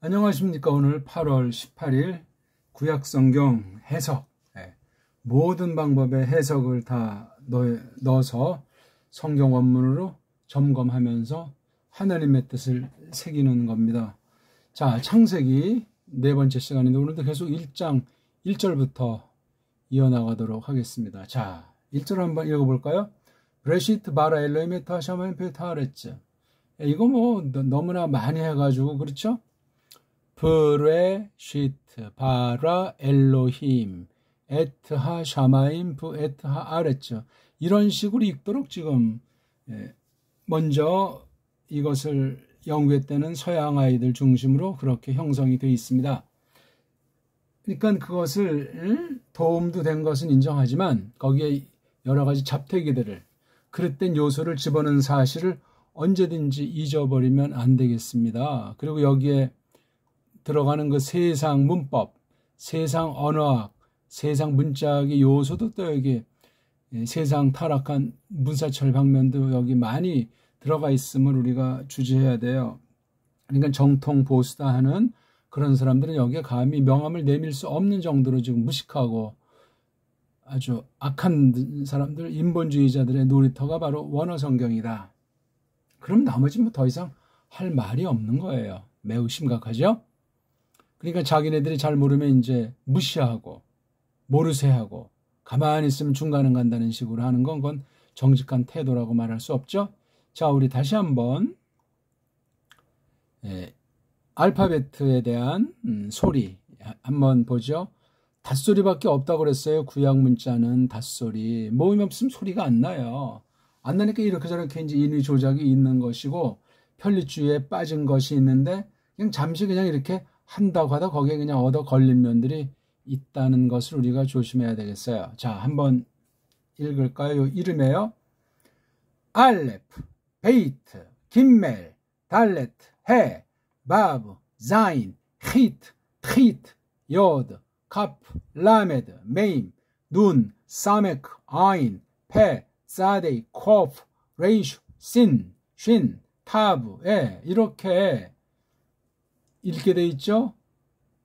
안녕하십니까. 오늘 8월 18일 구약성경 해석, 모든 방법의 해석을 다 넣어서 성경 원문으로 점검하면서 하나님의 뜻을 새기는 겁니다. 자, 창세기 네 번째 시간인데 오늘도 계속 1장 1절부터 이어나가도록 하겠습니다. 자, 1절 한번 읽어볼까요? 브레시트 바라 엘로힘 에타 샤마임 페타하랬죠. 이거 뭐 너무나 많이 해가지고 그렇죠? 브레시트 바라 엘로힘 에트하 샤마임 부 에트하 아랬죠. 이런 식으로 읽도록 지금 먼저 이것을 연구했다는 서양 아이들 중심으로 그렇게 형성이 되어 있습니다. 그러니까 그것을 도움도 된 것은 인정하지만 거기에 여러 가지 잡태기들을 그릇된 요소를 집어넣은 사실을 언제든지 잊어버리면 안 되겠습니다. 그리고 여기에 들어가는 그 세상 문법, 세상 언어학, 세상 문자학의 요소도 또 여기 세상 타락한 문사철 방면도 여기 많이 들어가 있음을 우리가 주지해야 돼요. 그러니까 정통 보수다 하는 그런 사람들은 여기에 감히 명함을 내밀 수 없는 정도로 지금 무식하고 아주 악한 사람들, 인본주의자들의 놀이터가 바로 원어성경이다. 그럼 나머지 뭐 더 이상 할 말이 없는 거예요. 매우 심각하죠? 그러니까 자기네들이 잘 모르면 이제 무시하고 모르쇠하고 가만히 있으면 중간은 간다는 식으로 하는 건 그건 정직한 태도라고 말할 수 없죠. 자, 우리 다시 한번 알파벳에 대한 소리 한번 보죠. 닷소리밖에 없다고 그랬어요. 구약 문자는 닷소리. 모음이 없으면 소리가 안 나요. 안 나니까 이렇게 저렇게 이제 인위 조작이 있는 것이고 편리주의에 빠진 것이 있는데 그냥 잠시 그냥 이렇게 한다고 하다 거기에 그냥 얻어 걸린 면들이 있다는 것을 우리가 조심해야 되겠어요. 자, 한번 읽을까요? 이름이에요. 알레프, 베이트, 김멜, 달레트, 해, 바브, 자인, 히트, 트히트, 요드, 카프, 라메드, 메임, 눈, 사메크, 아인, 페, 사데이, 코프, 레이슈, 신, 쉰, 타브, 이렇게 읽게 돼 있죠?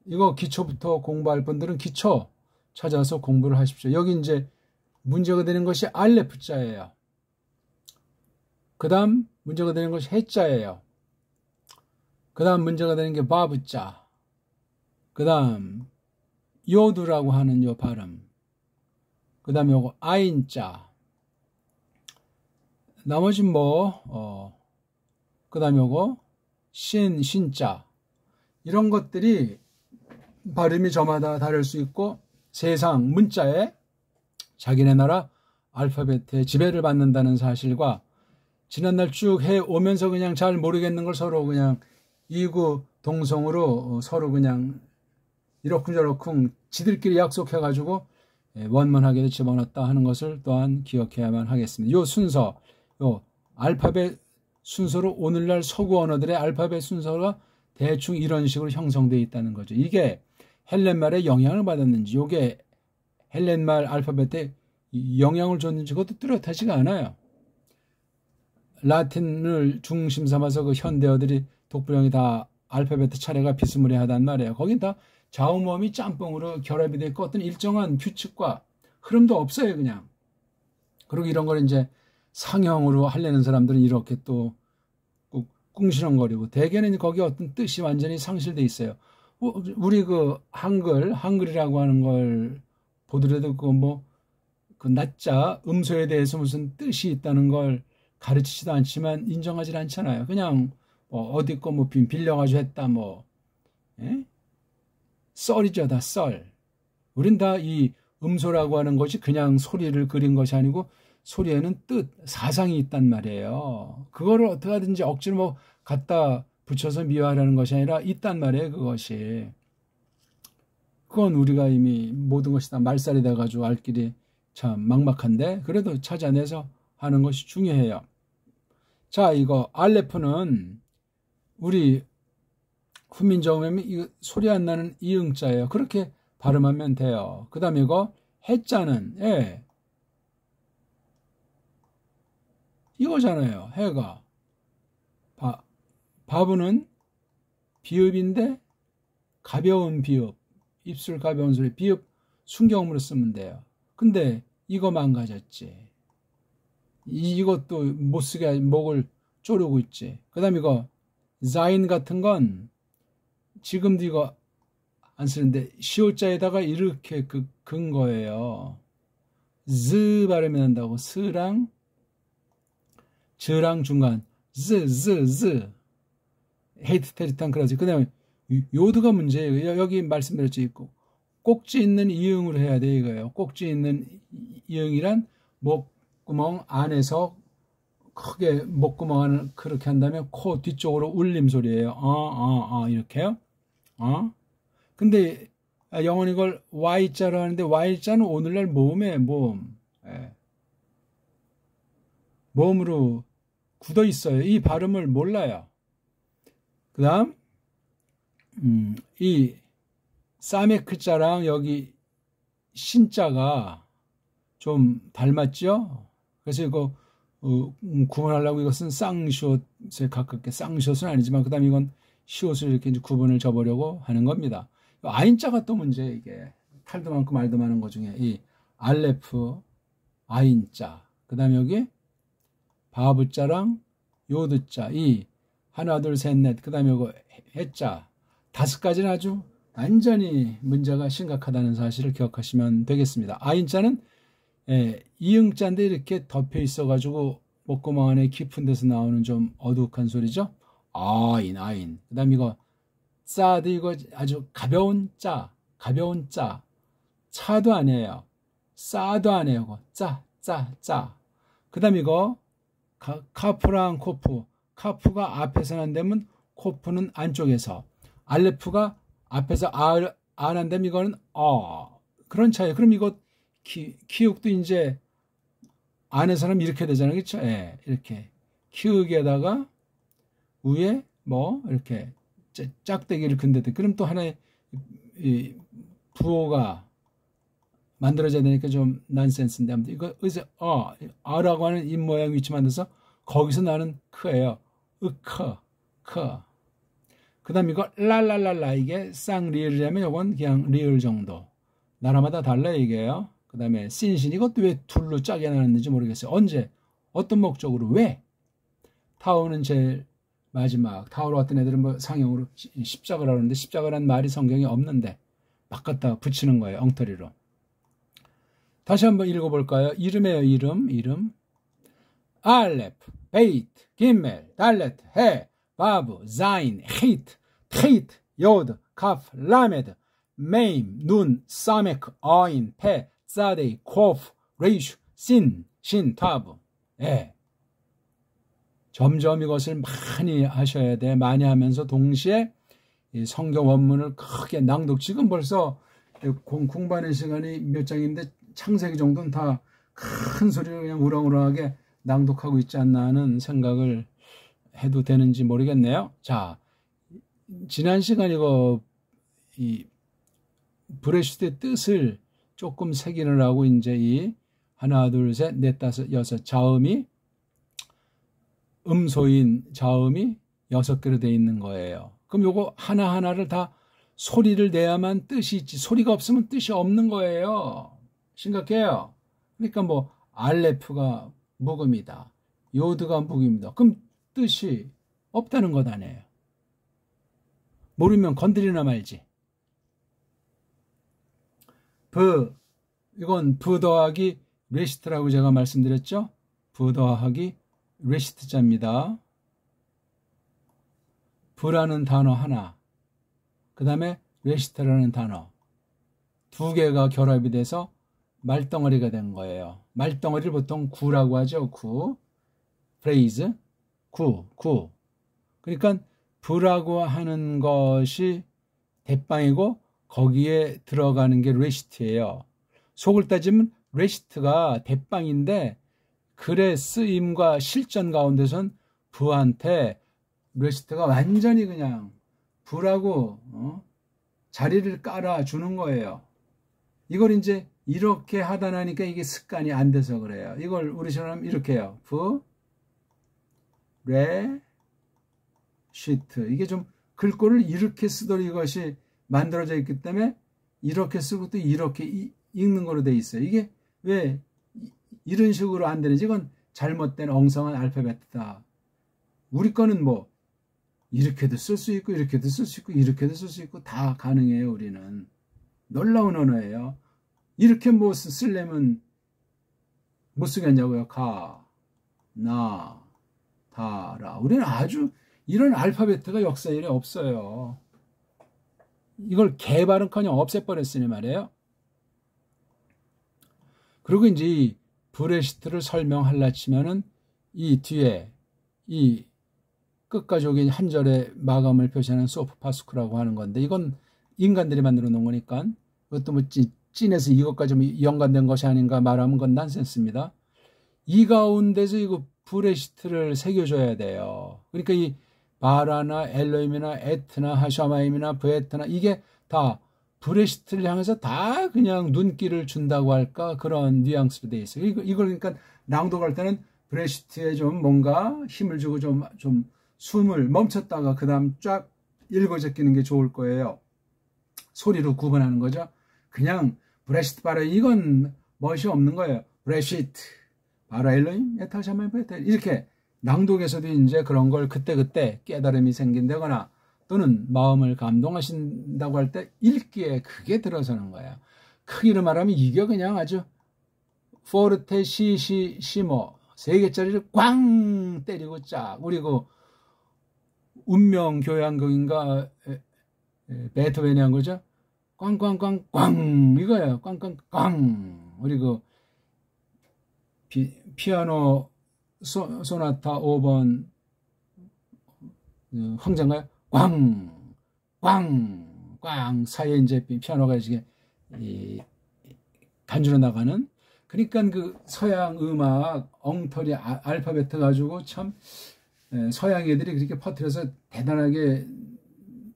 이거 기초부터 공부할 분들은 기초 찾아서 공부를 하십시오. 여기 이제 문제가 되는 것이 알레프자예요. 그 다음 문제가 되는 것이 해자예요. 그 다음 문제가 되는 게 바브자. 그 다음 요두라고 하는 요 발음. 그 다음에 요거 아인자. 나머지 그 다음에 요거 신자. 이런 것들이 발음이 저마다 다를 수 있고 세상 문자에 자기네 나라 알파벳에 지배를 받는다는 사실과 지난날 쭉 해오면서 그냥 잘 모르겠는 걸 서로 그냥 이구동성으로 서로 그냥 이러쿵저러쿵 지들끼리 약속해가지고 원만하게 집어넣었다 하는 것을 또한 기억해야만 하겠습니다. 요 순서, 요 알파벳 순서로 오늘날 서구 언어들의 알파벳 순서가 대충 이런 식으로 형성되어 있다는 거죠. 이게 헬렌말에 영향을 받았는지, 이게 헬렌말 알파벳에 영향을 줬는지 그것도 뚜렷하지가 않아요. 라틴을 중심 삼아서 그 현대어들이 독불형이 다 알파벳 차례가 비스무리하단 말이에요. 거긴 다 좌우모음이 짬뽕으로 결합이 되어 있고 어떤 일정한 규칙과 흐름도 없어요, 그냥. 그리고 이런 걸 이제 상형으로 하려는 사람들은 이렇게 또 꿍시렁거리고 대개는 거기 어떤 뜻이 완전히 상실돼 있어요. 우리 그 한글이라고 하는 걸 보더라도 그 낮자 음소에 대해서 무슨 뜻이 있다는 걸 가르치지도 않지만 인정하지 않잖아요. 그냥 어디 거 빌려가지고 했다 썰이죠, 다 썰. 우린 다 이 음소라고 하는 것이 그냥 소리를 그린 것이 아니고 소리에는 뜻, 사상이 있단 말이에요. 그거를 어떻게 하든지 억지로 갖다 붙여서 미화하려는 것이 아니라 있단 말이에요, 그것이. 그건 우리가 이미 모든 것이 다 말살이 돼가지고 알 길이 참 막막한데 그래도 찾아내서 하는 것이 중요해요. 자, 이거 알레프는 우리 훈민정음에 이거 소리 안 나는 이응자예요. 그렇게 발음하면 돼요. 그 다음에 이거 해자는 이거잖아요. 해가 바브는 비읍인데 가벼운 비읍, 입술 가벼운 소리, 비읍 순경음으로 쓰면 돼요. 근데 이거 망가졌지. 이것도 못 쓰게 목을 조르고 있지. 그 다음에 이거 자인 같은 건 지금도 이거 안 쓰는데 시오자에다가 이렇게 근 거예요. 즈 발음이 난다고. 스랑 즈랑 중간 즈 헤이트 테리탄 그러지. 그 다음에 요드가 문제예요. 여기 말씀드렸죠. 있고 꼭지 있는 이응으로 해야 돼 이거예요. 꼭지 있는 이응이란 목구멍 안에서 크게 목구멍을 그렇게 한다면 코 뒤쪽으로 울림 소리예요. 이렇게요. 근데 영어는 이걸 Y자로 하는데 Y자는 오늘날 모음이에요. 모음. 예. 모음으로 굳어 있어요. 이 발음을 몰라요. 그 다음 이 사메크자랑 여기 신자가 좀 닮았죠. 그래서 이거 구분하려고 이것은 쌍시옷에 가깝게, 쌍시옷은 아니지만 그 다음에 이건 시옷을 이렇게 이제 구분을 줘보려고 하는 겁니다. 아인자가 또 문제예요. 이게 탈도 많고 말도 많은 것 중에 이 알레프 아인자, 그 다음에 여기 바브자랑 요드자, 이 하나 둘 셋 넷, 그 다음에 이거 해자, 5가지는 아주 완전히 문제가 심각하다는 사실을 기억하시면 되겠습니다. 아인자는 이응자인데 이렇게 덮여 있어가지고 목구멍 안에 깊은 데서 나오는 좀 어둑한 소리죠. 아인. 그 다음 이거 짜도 이거 아주 가벼운 짜, 차도 아니에요. 싸도 아니에요. 짜. 그 다음 이거 카프랑 코프, 카프가 앞에서 난다면 코프는 안쪽에서, 알레프가 앞에서 안 한다면 이거는 그런 차이에요. 그럼 이거 키읔도 이제 안에서는 이렇게 되잖아요. 그렇죠? 예, 이렇게 키읔에다가 위에 뭐 이렇게 짝대기를 근대도, 그럼 또 하나의 부호가 만들어져야 되니까 좀 난센스인데, 아무튼 이거 의사 아라고 하는 입 모양 위치 만들어서 거기서 나는 크예요. 크. 그 다음 이거 랄랄랄라, 이게 쌍리을이라면 이건 그냥 리을 정도. 나라마다 달라요 이게요. 그 다음에 신신, 이것도 왜 둘로 짜게 나눴는지 모르겠어요. 언제, 어떤 목적으로, 왜? 타오는 제일 마지막. 타오로 같은 애들은 뭐 상형으로 십자가라고 하는데 십자가란 말이 성경에 없는데 막 갖다 붙이는 거예요. 엉터리로. 다시 한번 읽어볼까요? 이름이에요. 이름. 알레프, 베이트, 김멜, 달레트, 해, 바브, 자인, 헤이트, 테이트, 요드, 카프, 라메드, 메임, 눈, 사메크, 어인, 페, 사데이, 코프, 레이슈, 신, 타브. 점점 이것을 많이 하셔야 돼. 많이 하면서 동시에 이 성경 원문을 크게 낭독. 지금 벌써 공부하는 시간이 몇 장인데 창세기 정도는 다 큰 소리로 그냥 우렁우렁하게 낭독하고 있지 않나 하는 생각을 해도 되는지 모르겠네요. 자, 지난 시간 이거 이 브레시트의 뜻을 조금 새기를 하고 이제 이 하나 둘 셋 넷 다섯 여섯 자음이 음소인 자음이 6개로 되어 있는 거예요. 그럼 요거 하나하나를 다 소리를 내야만 뜻이 있지, 소리가 없으면 뜻이 없는 거예요. 심각해요. 그러니까 뭐 알레프가 묵음이다, 요드가 묵음이다, 그럼 뜻이 없다는 것 아니에요. 모르면 건드리나 말지. 이건 부 더하기 레시트라고 제가 말씀드렸죠. 부 더하기 레시트자입니다. 부라는 단어 하나, 그 다음에 레시트라는 단어 2개가 결합이 돼서 말덩어리가 된 거예요. 말덩어리를 보통 구라고 하죠. 프레이즈, 구. 그러니까 부라고 하는 것이 대빵이고 거기에 들어가는 게 레시트예요. 속을 따지면 레시트가 대빵인데 글의 쓰임과 실전 가운데선 부한테 레시트가 완전히 그냥 부라고 자리를 깔아주는 거예요. 이걸 이제 이렇게 하다 나니까 이게 습관이 안 돼서 그래요. 이걸 우리처럼 이렇게 해요. 부, 레, 시트. 이게 좀 글꼴을 이렇게 쓰도록 이것이 만들어져 있기 때문에 이렇게 쓰고 또 이렇게 읽는 거로 돼 있어요. 이게 왜 이런 식으로 안 되는지 이건 잘못된 엉성한 알파벳이다. 우리 거는 뭐 이렇게도 쓸 수 있고 이렇게도 쓸 수 있고 이렇게도 쓸 수 있고 다 가능해요. 우리는 놀라운 언어예요. 이렇게 뭐 쓰려면 못 쓰겠냐고요. 가, 나, 다, 라. 우리는 아주 이런 알파벳가 역사에 없어요. 이걸 개발은커녕 없애버렸으니 말이에요. 그리고 이제 이 브레시트를 설명하려 치면은 이 뒤에 이 끝까지 오긴 한 절의 마감을 표시하는 소프파스쿠라고 하는 건데 이건 인간들이 만들어 놓은 거니까 그것도 뭐 찐에서 이것까지 연관된 것이 아닌가 말하면 그건 난센스입니다. 이 가운데서 이거 브레시트를 새겨줘야 돼요. 그러니까 이 바라나 엘로임이나 에트나 하샤마임이나 브에트나 이게 다 브레시트를 향해서 다 그냥 눈길을 준다고 할까 그런 뉘앙스로 되어 있어요. 이걸 그러니까 낭독할 때는 브레시트에 좀 뭔가 힘을 주고 좀 숨을 멈췄다가 그 다음 쫙 읽어 제끼는 게 좋을 거예요. 소리로 구분하는 거죠. 그냥 브레시트 바라 이건 멋이 없는 거예요. 브레시트 바라 엘로임 에타 샤마임 브에타 이렇게 낭독에서도 이제 그런 걸 그때그때 깨달음이 생긴다거나 또는 마음을 감동하신다고 할 때 읽기에 그게 들어서는 거예요. 크기로 말하면 이게 그냥 아주 포르테 시모 세 개짜리를 꽝 때리고 쫙 그리고 운명 교향곡인가 베토벤이 한 거죠. 꽝꽝꽝꽝 이거예요. 꽝꽝꽝 그리고 피아노 소나타 5번 황제인가요? 꽝, 꽝, 꽝 사이에 이제 피아노가 이렇게 간주로 나가는 그러니까 그 서양 음악 엉터리 알파벳 가지고 참 서양 애들이 그렇게 퍼뜨려서 대단하게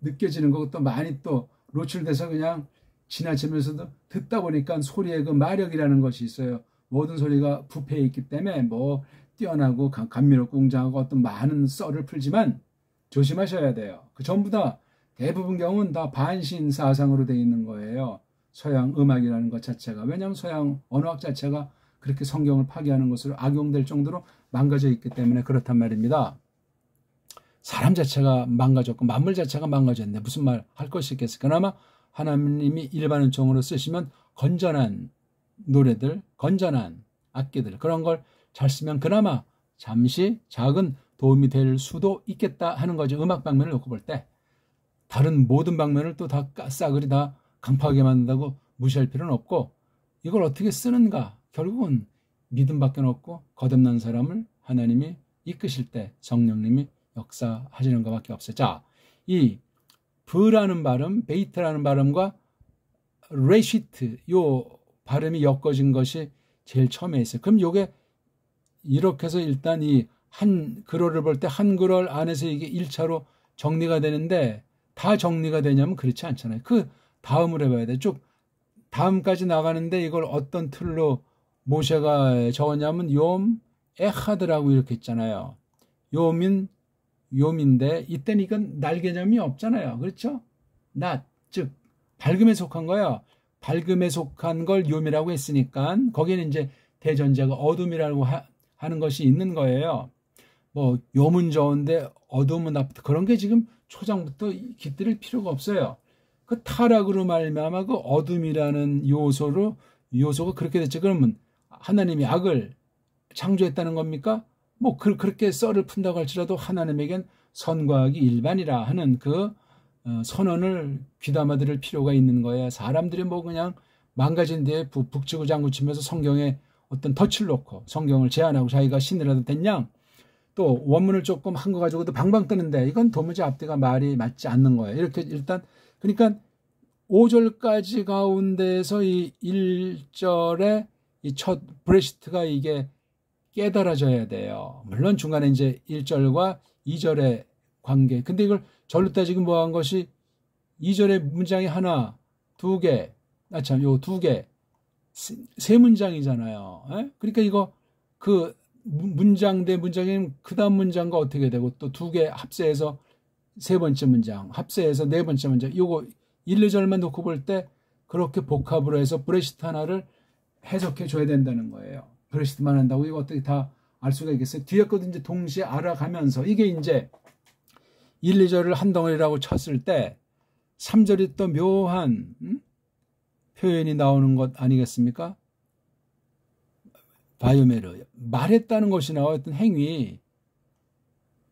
느껴지는 것도 많이 또 노출돼서 그냥 지나치면서도 듣다 보니까 소리의 그 마력이라는 것이 있어요. 모든 소리가 부패해 있기 때문에 뭐 뛰어나고 감미롭고 웅장하고 어떤 많은 썰을 풀지만 조심하셔야 돼요. 그 전부 다 대부분 경우는 다 반신사상으로 되어 있는 거예요. 서양 음악이라는 것 자체가. 왜냐하면 서양 언어학 자체가 그렇게 성경을 파괴하는 것으로 악용될 정도로 망가져 있기 때문에 그렇단 말입니다. 사람 자체가 망가졌고 만물 자체가 망가졌는데 무슨 말 할 것이 있겠어요. 그나마 하나님이 일반 은총으로 쓰시면 건전한 노래들, 건전한 악기들 그런 걸 잘 쓰면 그나마 잠시 작은 도움이 될 수도 있겠다 하는 거죠. 음악 방면을 놓고 볼 때 다른 모든 방면을 또 다 싸그리 다 강팍하게 만든다고 무시할 필요는 없고 이걸 어떻게 쓰는가 결국은 믿음밖에 없고 거듭난 사람을 하나님이 이끄실 때 성령님이 역사하시는 것밖에 없어요. 자, 이 브라는 발음, 베이트라는 발음과 레시트 요 발음이 엮어진 것이 제일 처음에 있어요. 그럼 요게 이렇게 해서 일단 이 한 글어를 볼 때 한 글어 안에서 이게 1차로 정리가 되는데 다 정리가 되냐면 그렇지 않잖아요. 그 다음을 해봐야 돼. 쭉 다음까지 나가는데 이걸 어떤 틀로 모세가 적었냐면 욤 에하드라고 이렇게 있잖아요. 욤인데 이때는 이건 날 개념이 없잖아요. 그렇죠? 낮, 즉 밝음에 속한 거예요. 밝음에 속한 걸 욤이라고 했으니까 거기는 이제 대전제가 어둠이라고 하는 것이 있는 거예요. 뭐 욤은 좋은데 어둠은 나쁘다. 그런 게 지금 초장부터 깃들일 필요가 없어요. 그 타락으로 말미암아 그 어둠이라는 요소가 그렇게 됐죠. 그러면 하나님이 악을 창조했다는 겁니까? 뭐 그렇게 썰을 푼다고 할지라도 하나님에겐 선과 악이 일반이라 하는 그 선언을 귀담아 들을 필요가 있는 거예요. 사람들이 뭐 그냥 망가진 데에 북치고 장구치면서 성경에 어떤 덫을 놓고 성경을 제한하고 자기가 신이라도 됐냐? 또 원문을 조금 한 거 가지고도 방방 뜨는데 이건 도무지 앞뒤가 말이 맞지 않는 거예요. 이렇게 일단 그러니까 5절까지 가운데에서 이 1절에 이 첫 브레시트가 이게 깨달아져야 돼요. 물론 중간에 이제 1절과 2절의 관계. 근데 이걸 절로 따지고 뭐 한 것이 2절의 문장이 하나, 두 개, 요 두 개, 세 문장이잖아요. 에? 그러니까 이거 그 문장 대 문장이면 그 다음 문장과 어떻게 되고 또 두 개 합세해서 세 번째 문장, 합세해서 네 번째 문장. 요거 1, 2절만 놓고 볼 때 그렇게 복합으로 해서 브레시트 하나를 해석해 줘야 된다는 거예요. 브레시트만 한다고 이거 어떻게 다 알 수가 있겠어요? 뒤에 것도 이제 동시에 알아가면서 이게 이제 1, 2절을 한 덩어리라고 쳤을 때 3절이 또 묘한 표현이 나오는 것 아니겠습니까? 바이오메르, 말했다는 것이 나와. 어떤 행위,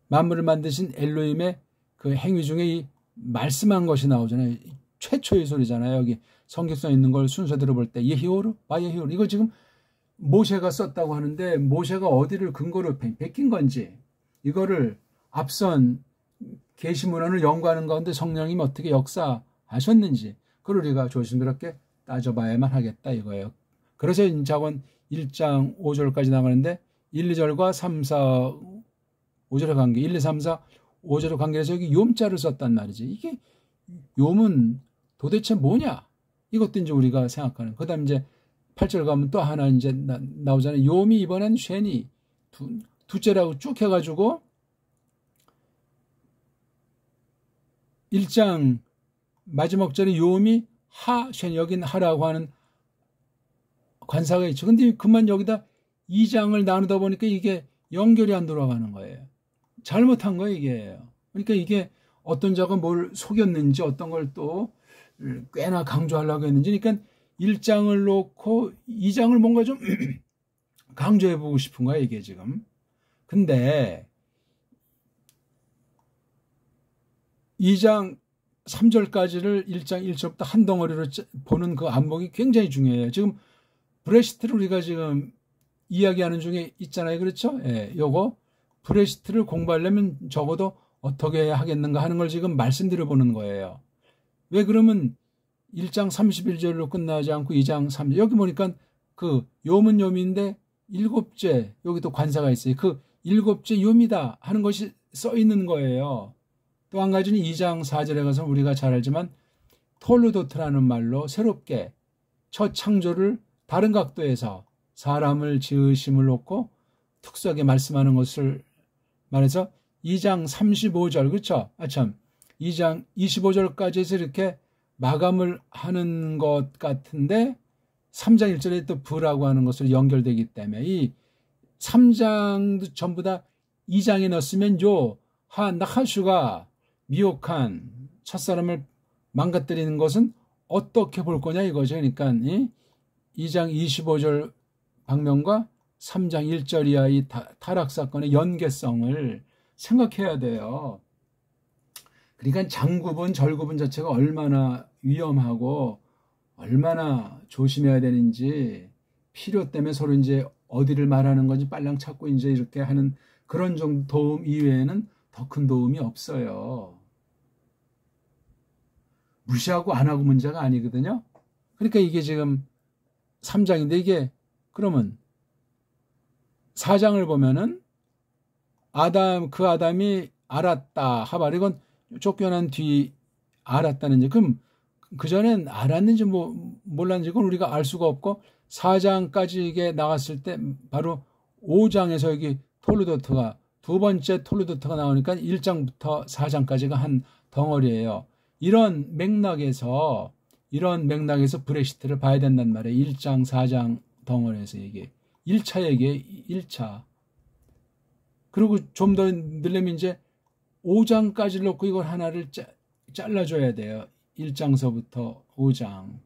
만물을 만드신 엘로힘의 그 행위 중에 이 말씀한 것이 나오잖아요. 최초의 소리잖아요. 여기 성경성에 있는 걸 순서대로 볼 때 예히오르, 바예히오르, 이거 지금 모세가 썼다고 하는데 모세가 어디를 근거로 베낀 건지, 이거를 앞선 계시문헌을 연구하는 가운데 성령님 어떻게 역사하셨는지 그걸 우리가 조심스럽게 따져봐야만 하겠다 이거예요. 그래서 인자원 1장 5절까지 나가는데 1, 2절과 3, 4, 5절의 관계, 1, 2, 3, 4, 5절의 관계에서 여기 욤자를 썼단 말이지. 이게 욤은 도대체 뭐냐? 이것도 이제 우리가 생각하는. 그 다음 이제 8절 가면 또 하나 이제 나오잖아요. 욤이 이번엔 쉔이 두째라고 쭉 해가지고 1장 마지막 절에 욤이 하, 쉔, 여긴 하라고 하는 관사가 있죠. 근데 그만 여기다 2장을 나누다 보니까 이게 연결이 안 돌아가는 거예요. 잘못한 거예요, 이게. 그러니까 이게 어떤 자가 뭘 속였는지 어떤 걸 또 꽤나 강조하려고 했는지, 그러니까 1장을 놓고 2장을 뭔가 좀 강조해보고 싶은 거야, 이게 지금. 근데 2장 3절까지를 1장 1절부터 한 덩어리로 보는 그 안목이 굉장히 중요해요. 지금 브레시트를 우리가 지금 이야기하는 중에 있잖아요. 그렇죠? 예, 요거 브레시트를 공부하려면 적어도 어떻게 해야 하겠는가 하는 걸 지금 말씀드려 보는 거예요. 왜 그러면 1장 31절로 끝나지 않고 2장 3절, 여기 보니까 그 욤은 욤인데 7째 여기 또 관사가 있어요. 그 7째 욤이다 하는 것이 써 있는 거예요. 또 한 가지는 2장 4절에 가서 우리가 잘 알지만 톨루도트라는 말로 새롭게 첫 창조를 다른 각도에서 사람을 지으심을 놓고 특수하게 말씀하는 것을 말해서 2장 35절, 그렇죠? 2장 25절까지 해서 이렇게 마감을 하는 것 같은데 3장 1절에 또 부라고 하는 것으로 연결되기 때문에 이 3장도 전부 다 2장에 넣었으면 나하슈가 미혹한 첫사람을 망가뜨리는 것은 어떻게 볼 거냐 이거죠. 그러니까 2장 25절 방면과 3장 1절 이하의 타락사건의 연계성을 생각해야 돼요. 그러니까 장구분, 절구분 자체가 얼마나 위험하고 얼마나 조심해야 되는지, 필요 때문에 서로 이제 어디를 말하는 건지 빨랑 찾고 이제 이렇게 하는 그런 정도 도움 이외에는 더 큰 도움이 없어요. 무시하고 안 하고 문제가 아니거든요. 그러니까 이게 지금 3장인데 이게 그러면 4장을 보면은 그 아담이 알았다 하발, 이건 쫓겨난 뒤 알았다는지, 그럼 그전엔 알았는지 몰랐는지 그건 우리가 알 수가 없고 4장까지 이게 나갔을 때 바로 5장에서 여기 톨루도트가 두 번째 톨루도트가 나오니까 1장부터 4장까지가 한 덩어리예요. 이런 맥락에서 브레시트를 봐야 된단 말이에요. 1장 4장 덩어리에서 이게 1차 얘기예요. 1차. 그리고 좀 더 늘려면 이제 5장까지 놓고 이걸 하나를 잘라줘야 돼요. 1장서부터 5장.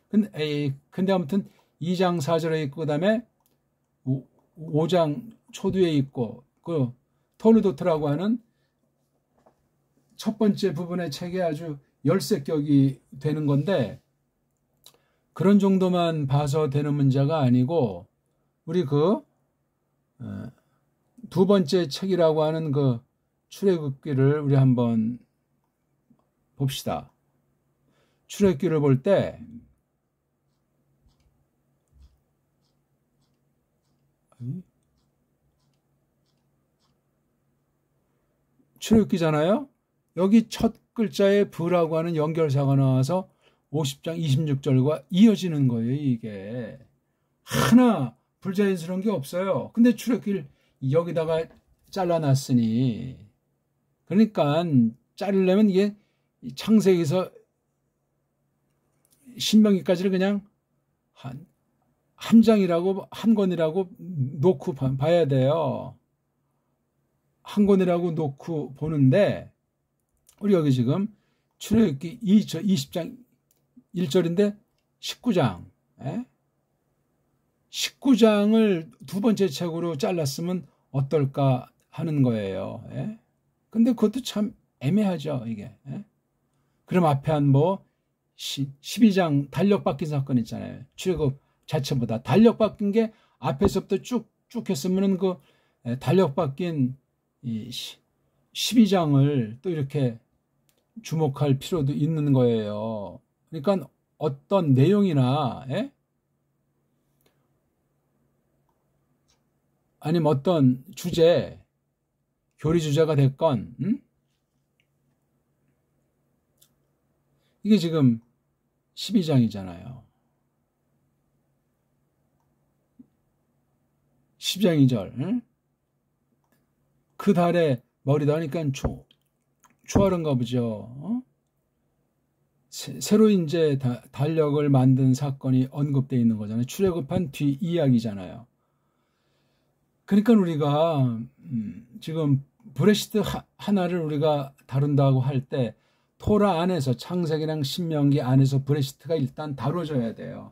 근데 아무튼 2장 4절에 있고, 그 다음에 5장 초두에 있고, 그 톨루도트라고 하는 첫 번째 부분의 책에 아주 열쇠격이 되는 건데, 그런 정도만 봐서 되는 문제가 아니고, 우리 두 번째 책이라고 하는 그 출애굽기를 우리 한번 봅시다. 출애굽기를 볼 때 출애굽기잖아요. 여기 첫 글자에 부라고 하는 연결사가 나와서 50장 26절과 이어지는 거예요. 이게 하나 불자연스러운 게 없어요. 근데 출애굽기를 여기다가 잘라놨으니, 그러니까 자르려면 이게 창세기에서 신명기까지를 그냥 한 장이라고, 한 권이라고 놓고 봐야 돼요. 한 권이라고 놓고 보는데, 우리 여기 지금 출애굽기 20장 1절인데 19장, 19장을 두 번째 책으로 잘랐으면 어떨까 하는 거예요. 근데 그것도 참 애매하죠, 이게. 그럼 앞에 한 12장 달력 바뀐 사건 있잖아요. 출애굽 자체보다 달력 바뀐 게 앞에서부터 쭉 했으면은 그 달력 바뀐 이 12장을 또 이렇게 주목할 필요도 있는 거예요. 그러니까 어떤 내용이나, 아니면 어떤 주제, 교리 주제가 됐건, 이게 지금 12장이잖아요. 10장 2절. 그 달에 머리다 하니까 초하른가 보죠. 새로 이제 달력을 만든 사건이 언급되어 있는 거잖아요. 출애굽한 뒤 이야기잖아요. 그러니까 우리가 지금 브레시트 하나를 우리가 다룬다고 할 때 토라 안에서 창세기랑 신명기 안에서 브레시트가 일단 다뤄져야 돼요.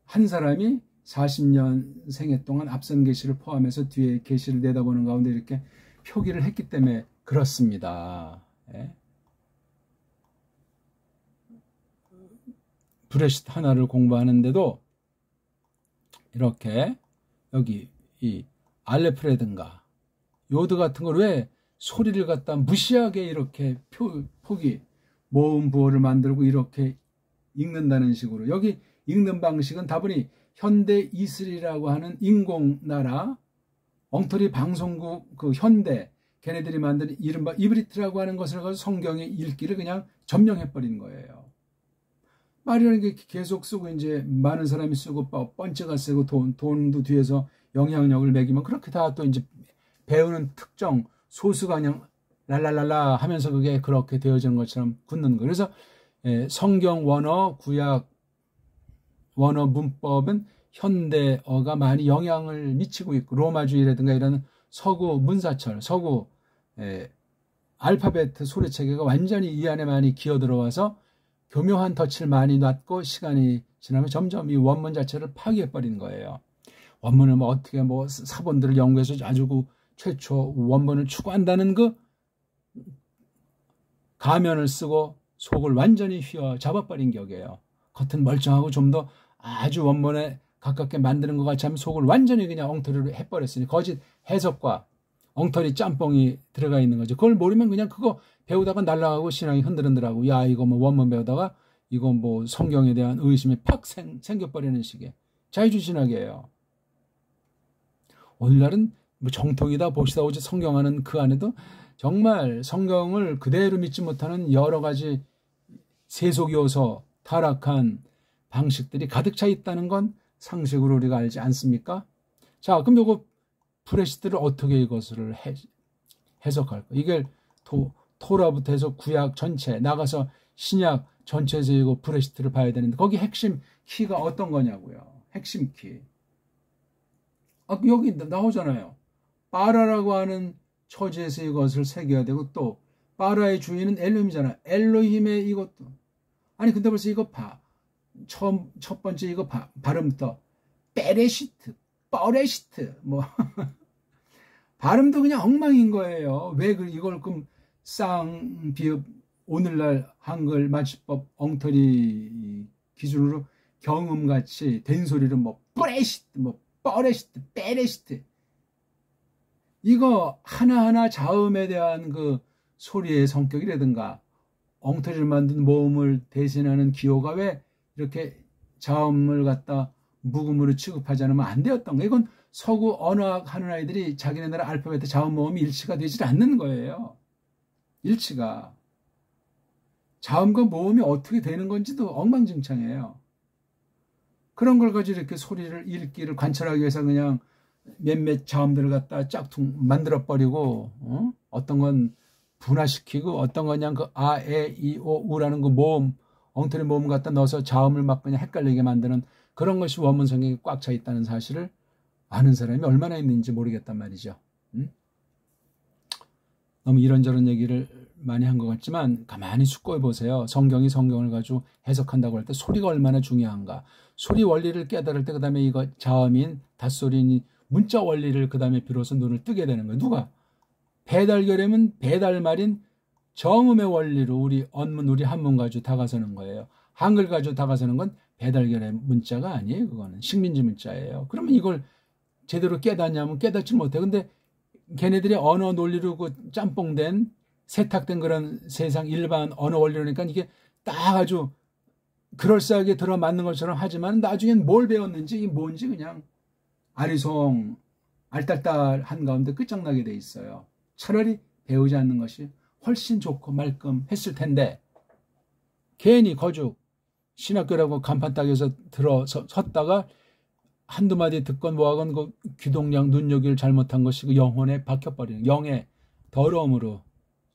한 사람이 40년 생애 동안 앞선 계시를 포함해서 뒤에 계시를 내다보는 가운데 이렇게 표기를 했기 때문에 그렇습니다. 브레시트 하나를 공부하는데도 이렇게 여기 이 알레프레든가 요드 같은 걸 왜 소리를 갖다 무시하게 이렇게 표기 모음 부호를 만들고 이렇게 읽는다는 식으로, 여기 읽는 방식은 다분히 현대 이슬이라고 하는 인공나라 엉터리 방송국 그 현대 걔네들이 만든 이른바 이브리트라고 하는 것을 가지고 성경의 읽기를 그냥 점령해버린 거예요. 말이라는 게 계속 쓰고 이제 많은 사람이 쓰고 번째가 쓰고 돈도 뒤에서 영향력을 매기면 그렇게 다 또 이제 배우는 특정 소수가 그냥 랄랄랄라 하면서 그게 그렇게 되어지는 것처럼 굳는 거예요. 그래서 성경 원어, 구약 원어 문법은 현대어가 많이 영향을 미치고 있고, 로마주의라든가 이런 서구 문사철, 서구 알파벳 소리체계가 완전히 이 안에 많이 기어들어와서 교묘한 덫을 많이 놨고, 시간이 지나면 점점 이 원문 자체를 파괴해버리는 거예요. 원문을 어떻게 사본들을 연구해서 아주 최초 원문을 추구한다는 그 가면을 쓰고 속을 완전히 휘어잡아버린 격이에요. 겉은 멀쩡하고 좀 더 아주 원문에 가깝게 만드는 것 같이 하면 속을 완전히 그냥 엉터리로 해버렸으니 거짓 해석과 엉터리 짬뽕이 들어가 있는 거죠. 그걸 모르면 그냥 그거 배우다가 날아가고 신앙이 흔들흔들하고, 야 이거 원문 배우다가 이거 성경에 대한 의심이 팍 생겨버리는 식의 자유주신학이에요. 오늘날은 정통이다 봅시다 오지 성경하는 그 안에도 정말 성경을 그대로 믿지 못하는 여러 가지 세속 요소, 타락한 방식들이 가득 차 있다는 건 상식으로 우리가 알지 않습니까? 자, 그럼 요거 브레시트를 어떻게 이것을 해석할까? 이게 토라부터 해서 구약 전체 나가서 신약 전체에서 이거 브레시트를 봐야 되는데 거기 핵심 키가 어떤 거냐고요. 핵심 키. 여기 나오잖아요. 바라라고 하는 처지에서 이것을 새겨야 되고, 또 바라의 주인은 엘로힘이잖아요. 엘로힘의 이것도. 아니 근데 벌써 이거 첫 번째 이거 발음부터 베레시트, 뻐레시트 발음도 그냥 엉망인 거예요. 왜 이걸 그럼 비읍 오늘날 한글 맞춤법 엉터리 기준으로 경음같이 된소리를 뻐레시트, 뻐레시트, 베레시트, 이거 하나하나 자음에 대한 그 소리의 성격이라든가 엉터리를 만든 모음을 대신하는 기호가 왜 이렇게 자음을 갖다 묵음으로 취급하지 않으면 안 되었던 거예요. 이건 서구 언어학 하는 아이들이 자기네 나라 알파벳 자음 모음이 일치가 되지 않는 거예요. 일치가. 자음과 모음이 어떻게 되는 건지도 엉망진창이에요. 그런 걸 가지고 이렇게 소리를 읽기를 관찰하기 위해서 그냥 몇몇 자음들을 갖다 짝퉁 만들어버리고, 어떤 건 분화시키고, 어떤 건 그냥 그 아, 에, 이, 오, 우라는 그 모음, 엉터리 모음 갖다 넣어서 자음을 막 그냥 헷갈리게 만드는 그런 것이 원문 성경에 꽉 차 있다는 사실을 아는 사람이 얼마나 있는지 모르겠단 말이죠. 너무 이런저런 얘기를 많이 한 것 같지만 가만히 숙고해 보세요. 성경이 성경을 가지고 해석한다고 할 때 소리가 얼마나 중요한가. 소리 원리를 깨달을 때 그다음에 이거 자음인 닷소리인 문자 원리를 그다음에 비로소 눈을 뜨게 되는 거예요. 누가? 배달결함은 배달말인 정음의 원리로 우리 언문, 우리 한문 가지고 다가서는 거예요. 한글 가지고 다가서는 건 배달결함 문자가 아니에요. 그거는 식민지 문자예요. 그러면 이걸 제대로 깨닫냐면 깨닫지 못해. 근데 걔네들이 언어 논리로 그 짬뽕된 세탁된 그런 세상 일반 언어 원리로니까 이게 딱 아주 그럴싸하게 들어맞는 것처럼 하지만 나중엔 뭘 배웠는지 이게 뭔지 그냥 아리송 알딸딸한 가운데 끝장나게 돼 있어요. 차라리 배우지 않는 것이 훨씬 좋고 말끔했을 텐데 괜히 거죽 신학교라고 간판 따기에서 섰다가 한두 마디 듣건 뭐하건 그 귀동냥 눈여기를 잘못한 것이 그 영혼에 박혀버리는 영의 더러움으로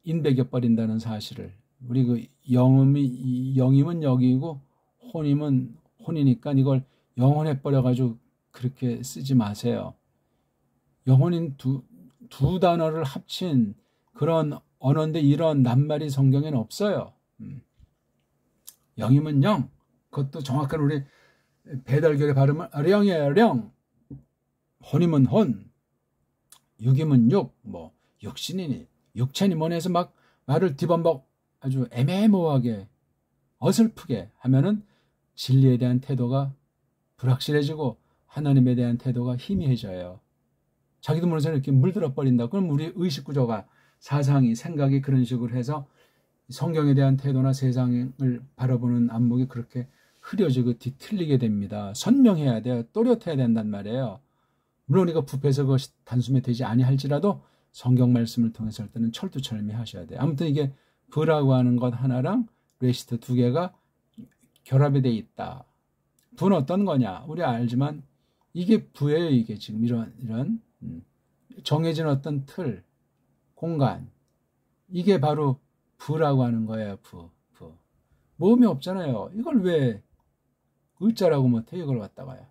인백여버린다는 사실을 우리 그 영임은 영이고 혼임은 혼이니까 이걸 영혼에 버려가지고 그렇게 쓰지 마세요. 영혼인 두 단어를 합친 그런 언어인데 이런 낱말이 성경에는 없어요. 영임은 영, 그것도 정확한 우리 배달결의 발음은 령이에요. 령. 혼임은 혼. 육임은 육. 뭐 육신이니 육체니 뭐니 해서 막 말을 뒤범벅 아주 애매모호하게 어설프게 하면은 진리에 대한 태도가 불확실해지고 하나님에 대한 태도가 희미해져요. 자기도 모르는 사람이 이렇게 물들어 버린다. 그럼 우리 의식구조가 사상이 생각이 그런 식으로 해서 성경에 대한 태도나 세상을 바라보는 안목이 그렇게 흐려지고 뒤틀리게 됩니다. 선명해야 돼요. 또렷해야 된단 말이에요. 물론 이거 부패해서 그것이 단숨에 되지 아니할지라도 성경 말씀을 통해서 할 때는 철두철미 하셔야 돼요. 아무튼 이게 부라고 하는 것 하나랑 레시트 두 개가 결합이 돼 있다. 부는 어떤 거냐? 우리 알지만 이게 부예요. 이게 지금 이런 정해진 어떤 틀, 공간 이게 바로 부라고 하는 거예요. 부. 모음이 없잖아요. 이걸 왜 의자라고 못해? 이걸 갖다가요.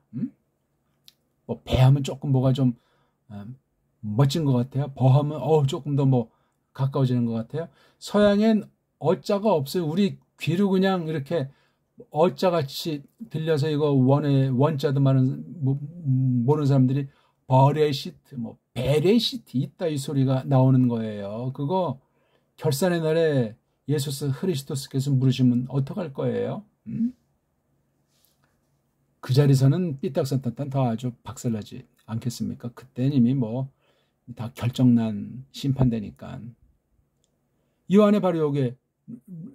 뭐 배하면 조금 뭐가 좀 멋진 것 같아요. 버하면 조금 더 뭐 가까워지는 것 같아요. 서양엔 어자가 없어요. 우리 귀로 그냥 이렇게 어자같이 들려서 이거 원자도 많은 모르는 사람들이 버레시트, 뭐 베레시트 있다 이 소리가 나오는 거예요. 그거 결산의 날에 예수 그리스도께서 물으시면 어떡할 거예요? 그 자리에서는 삐딱선탄탄 더 아주 박살나지 않겠습니까? 그때는 이미 뭐 다 결정난 심판되니까. 이 안에 바로 여기에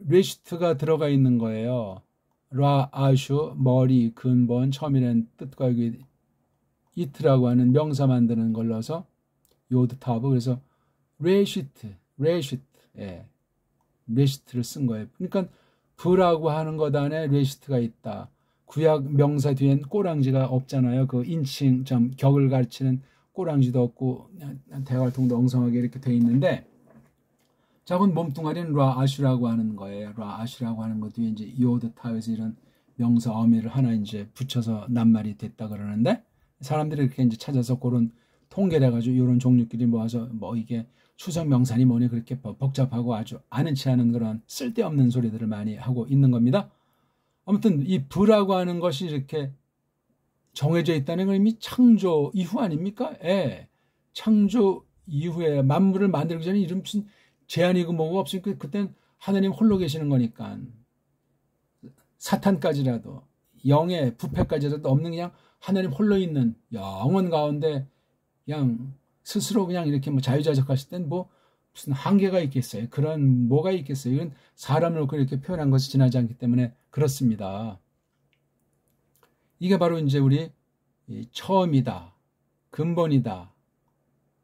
레시트가 들어가 있는 거예요. 라, 아슈, 머리, 근본, 처음이라는 뜻과 여기 이트라고 하는 명사 만드는 걸 넣어서 요드 타브 그래서 레시트, 예, 레시트를 쓴 거예요. 그러니까 부라고 하는 것 안에 레시트가 있다. 구약 명사 뒤엔 꼬랑지가 없잖아요. 그 인칭, 격을 가르치는 꼬랑지도 없고 대괄통도 엉성하게 이렇게 돼 있는데 작은 몸뚱아리는 라 아슈라고 하는 거예요. 라 아슈라고 하는 것 뒤에 이제 요드 타에서 이런 명사 어미를 하나 이제 붙여서 낱말이 됐다 그러는데 사람들이 이렇게 이제 찾아서 그런 통계를 해가지고 이런 종류끼리 모아서 뭐 이게 추석 명산이 뭐니 그렇게 복잡하고 아주 아는 체 않은 그런 쓸데없는 소리들을 많이 하고 있는 겁니다. 아무튼 이 부라고 하는 것이 이렇게 정해져 있다는 건 이미 창조 이후 아닙니까? 예. 창조 이후에 만물을 만들기 전에 이런 무슨 제한이고 뭐가 없으니까 그땐 하나님 홀로 계시는 거니까 사탄까지라도 영의 부패까지라도 없는 그냥 하나님 홀로 있는 영원 가운데 그냥 스스로 그냥 이렇게 뭐 자유자적하실 땐 뭐 무슨 한계가 있겠어요. 그런 뭐가 있겠어요. 이건 사람을 놓고 이렇게 표현한 것이 지나지 않기 때문에 그렇습니다. 이게 바로 이제 우리 처음이다, 근본이다,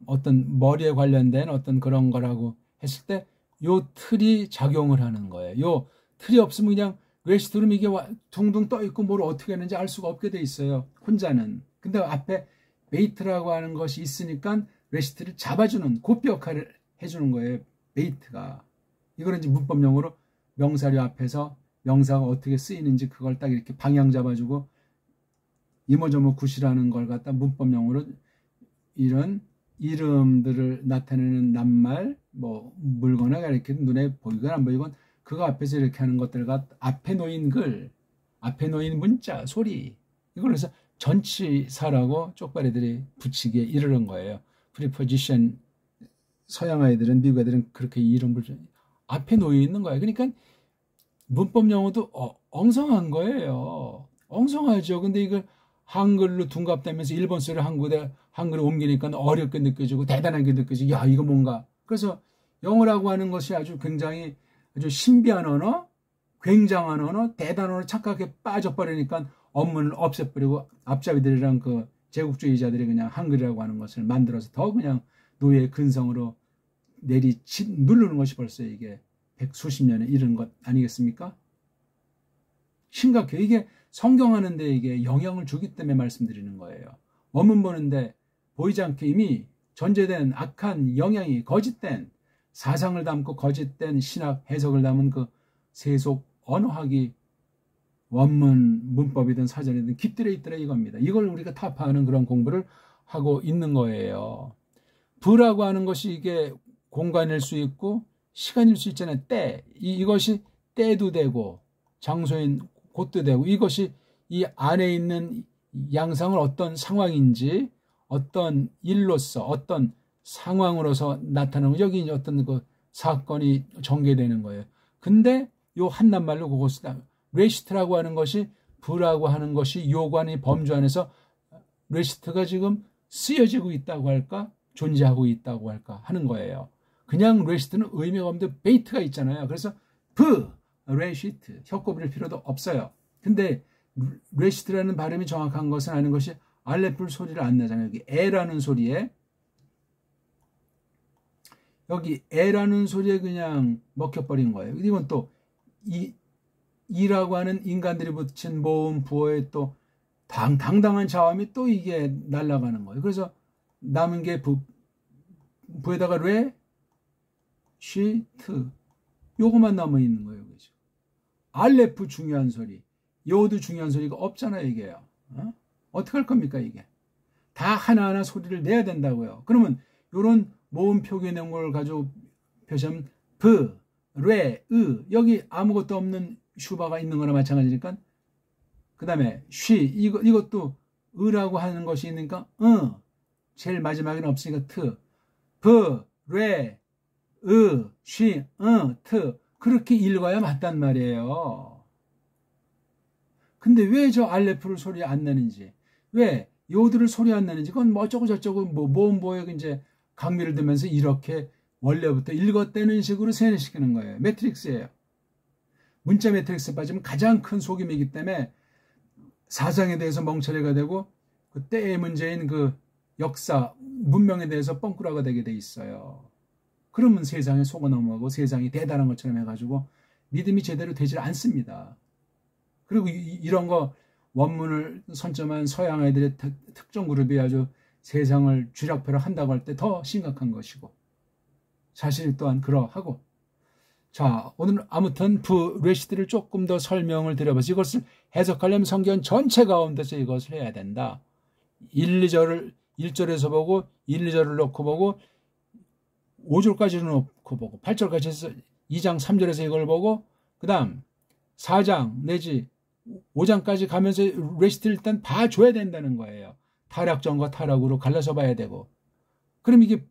어떤 머리에 관련된 어떤 그런 거라고 했을 때 요 틀이 작용을 하는 거예요. 요 틀이 없으면 그냥 레시트룸 이게 둥둥 떠 있고 뭘 어떻게 하는지 알 수가 없게 돼 있어요. 혼자는. 근데 앞에 메이트라고 하는 것이 있으니까 레시트를 잡아주는 고삐 역할을 해주는 거예요. 메이트가. 이거는 이제 문법용어로 명사류 앞에서 명사가 어떻게 쓰이는지 그걸 딱 이렇게 방향 잡아주고 이모저모 굿이라는 걸 갖다 문법용어로 이런 이름들을 나타내는 낱말, 뭐 물거나 이렇게 눈에 보이건 안 보이건 그거 앞에서 이렇게 하는 것들과 앞에 놓인 글, 앞에 놓인 문자, 소리, 이걸 해서 전치사라고 쪽발이들이 붙이기에 이르는 거예요. 프리포지션, 서양 아이들은, 미국 애들은 그렇게 이름을 앞에 놓여 있는 거예요. 그러니까 문법 용어도 엉성한 거예요. 엉성하죠. 근데 이걸 한글로 둔갑되면서 일본 소리를 한글에 옮기니까 어렵게 느껴지고 대단하게 느껴지고, 야, 이거 뭔가. 그래서 영어라고 하는 것이 아주 굉장히 아주 신비한 언어, 굉장한 언어, 대단한 언어 착각에 빠져버리니까 업문을 없애버리고 앞잡이들이랑 그 제국주의자들이 그냥 한글이라고 하는 것을 만들어서 더 그냥 노예의 근성으로 누르는 것이 벌써 이게 백수십 년에 이른 것 아니겠습니까? 심각해요. 이게 성경 하는데 이게 영향을 주기 때문에 말씀드리는 거예요. 원문 보는데 보이지 않게 이미 전제된 악한 영향이 거짓된 사상을 담고 거짓된 신학 해석을 담은 그 세속 언어학이 원문 문법이든 사전이든 깃들어 있더라 이겁니다. 이걸 우리가 타파하는 그런 공부를 하고 있는 거예요. 부라고 하는 것이 이게 공간일 수 있고 시간일 수 있잖아요. 때. 이것이 때도 되고 장소인 곳도 되고, 이것이 이 안에 있는 양상을 어떤 상황인지 어떤 일로서 어떤 상황으로서 나타나는, 여기 이제 어떤 그 사건이 전개되는 거예요. 근데 요 한낱말로 그것을 레시트라고 하는 것이, 부라고 하는 것이 요관의 범주 안에서 레시트가 지금 쓰여지고 있다고 할까, 존재하고 있다고 할까 하는 거예요. 그냥 레시트는 의미가 없는데 베이트가 있잖아요. 그래서 레시트, 혀꼬 부릴 필요도 없어요. 근데 레시트라는 발음이 정확한 것은 아는 것이 알레풀 소리를 안 나잖아요. 여기 에라는 소리에, 여기 에라는 소리에 그냥 먹혀버린 거예요. 이건 또 이라고 하는 인간들이 붙인 모음 부어에 또 당당한 자음이 또 이게 날아가는 거예요. 그래서 남은 게 부에다가 레, 시, 트, 요거만 남아 있는 거예요. 그죠? 알레프 중요한 소리, 요도 중요한 소리가 없잖아요. 이게요. 어떻게 할 겁니까? 이게 다 하나하나 소리를 내야 된다고요. 그러면 요런 모음 표기의 내용을 가지고 표시하면 브, 레, 으, 여기 아무것도 없는 슈바가 있는 거나 마찬가지니까, 그 다음에 쉬, 이것도 으라고 하는 것이 있으니까 제일 마지막에는 없으니까 트, 브, 레, 으, 쉬, 트, 그렇게 읽어야 맞단 말이에요. 근데 왜 저 알레프를 소리 안 내는지, 왜 요들을 소리 안 내는지, 그건 뭐 어쩌고 저쩌고 모음보에 이제 강미를 두면서 이렇게 원래부터 읽었다는 식으로 세뇌시키는 거예요. 매트릭스예요. 문자 매트릭스에 빠지면 가장 큰 속임이기 때문에 사상에 대해서 멍청이가 되고 그 때의 문제인 그 역사, 문명에 대해서 뻥꾸라가 되게 돼 있어요. 그러면 세상에 속아 넘어가고 세상이 대단한 것처럼 해가지고 믿음이 제대로 되질 않습니다. 그리고 이런 거 원문을 선점한 서양 애들의 특정 그룹이 아주 세상을 쥐락펴락 한다고 할 때 더 심각한 것이고, 사실 또한 그러하고. 자, 오늘 아무튼 레시트를 조금 더 설명을 드려봐서, 이것을 해석하려면 성경 전체 가운데서 이것을 해야 된다. 1절에서 보고 1, 2절을 놓고 보고 5절까지는 놓고 보고 8절까지 해서 2장 3절에서 이걸 보고 그 다음 4장 내지 5장까지 가면서 레시트를 일단 봐줘야 된다는 거예요. 타락전과 타락으로 갈라서 봐야 되고, 그럼 이게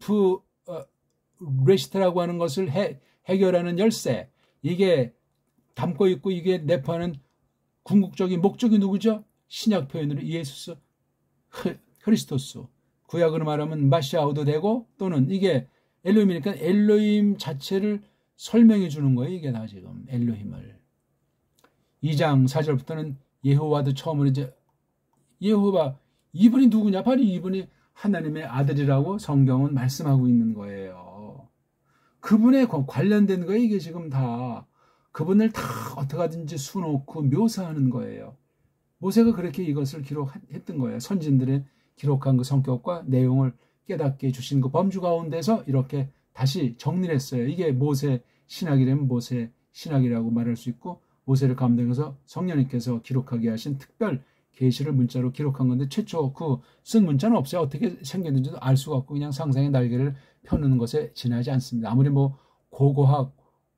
레시트라고 하는 것을 해결하는 열쇠, 이게 담고 있고 이게 내포하는 궁극적인 목적이 누구죠? 신약 표현으로 예수스 크리스토스, 구약으로 말하면 마시아우도 되고, 또는 이게 엘로힘이니까 엘로힘 자체를 설명해 주는 거예요. 이게 다 지금 엘로힘을. 2장 4절부터는 예호와도 처음으로 이제 예호와 이분이 누구냐? 바로 이분이 하나님의 아들이라고 성경은 말씀하고 있는 거예요. 그분에 관련된 거예요. 이게 지금 다 그분을 다 어떻게 하든지 수놓고 묘사하는 거예요. 모세가 그렇게 이것을 기록했던 거예요. 선진들의 기록한 그 성격과 내용을 깨닫게 해주신 그 범주 가운데서 이렇게 다시 정리를 했어요. 이게 모세 신학이라면 모세 신학이라고 말할 수 있고, 모세를 감동해서 성령님께서 기록하게 하신 특별 계시를 문자로 기록한 건데 최초 그 쓴 문자는 없어요. 어떻게 생겼는지도 알 수가 없고 그냥 상상의 날개를 펴는 것에 지나지 않습니다. 아무리 뭐 고고학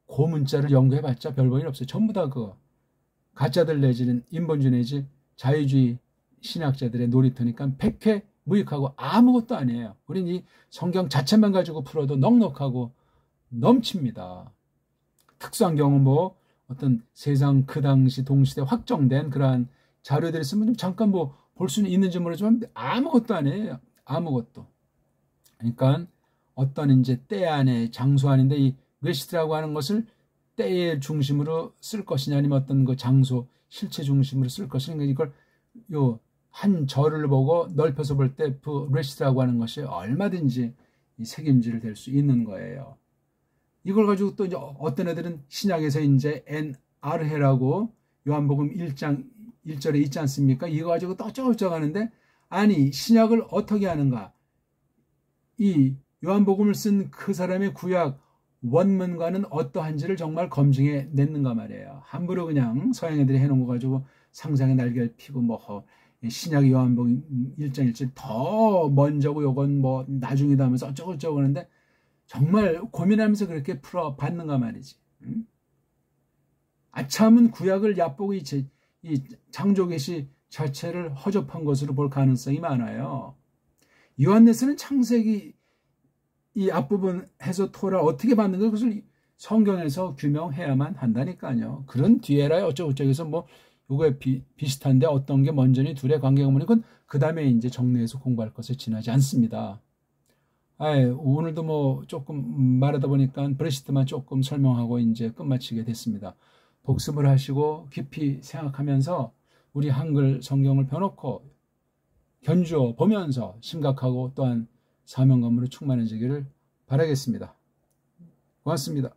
고문자를 연구해봤자 별 볼일 없어요. 전부 다 그 가짜들 내지는 인본주의 내지 자유주의 신학자들의 놀이터니까 백회 무익하고 아무것도 아니에요. 우린 이 성경 자체만 가지고 풀어도 넉넉하고 넘칩니다. 특수한 경우 뭐 어떤 세상 그 당시 동시대 확정된 그러한 자료들이 있으면 좀 잠깐 뭐 볼 수는 있는지 모르지만 아무것도 아니에요. 아무것도. 그러니까 어떤 이제 때 안에 장소 안인데 이 레시트라고 하는 것을 때의 중심으로 쓸 것이냐 아니면 어떤 그 장소 실체 중심으로 쓸 것이냐 이걸 요 한 절을 보고 넓혀서 볼 때 그 레시트라고 하는 것이 얼마든지 이 책임질 될 수 있는 거예요. 이걸 가지고 또 이제 어떤 애들은 신약에서 이제 NR해라고 요한복음 1장 1절에 있지 않습니까? 이거 가지고 또 어쩌고저쩌고 하는데 아니 신약을 어떻게 하는가? 이 요한복음을 쓴 그 사람의 구약 원문과는 어떠한지를 정말 검증해 냈는가 말이에요. 함부로 그냥 서양 애들이 해놓은 거 가지고 상상의 날개를 피고 뭐 신약 요한복음 1장 1절 더 먼저고 요건 뭐 나중이다 하면서 어쩌고저쩌고 하는데 정말 고민하면서 그렇게 풀어봤는가 말이지. 응? 아참은 구약을 얕보고 이 창조계시 자체를 허접한 것으로 볼 가능성이 많아요. 요한네스는 창세기 이 앞부분 해서 토라 어떻게 받는 것을 성경에서 규명해야만 한다니까요. 그런 뒤에라 어쩌고저쩌고 해서 뭐 요거에 비슷한데 어떤 게 먼저니 둘의 관계가 뭐니 그건 그 다음에 이제 정리해서 공부할 것에 지나지 않습니다. 오늘도 뭐 조금 말하다 보니까 브레시트만 조금 설명하고 이제 끝마치게 됐습니다. 복습을 하시고 깊이 생각하면서 우리 한글 성경을 펴놓고 견주어 보면서 심각하고 또한 사명감으로 충만해지기를 바라겠습니다. 고맙습니다.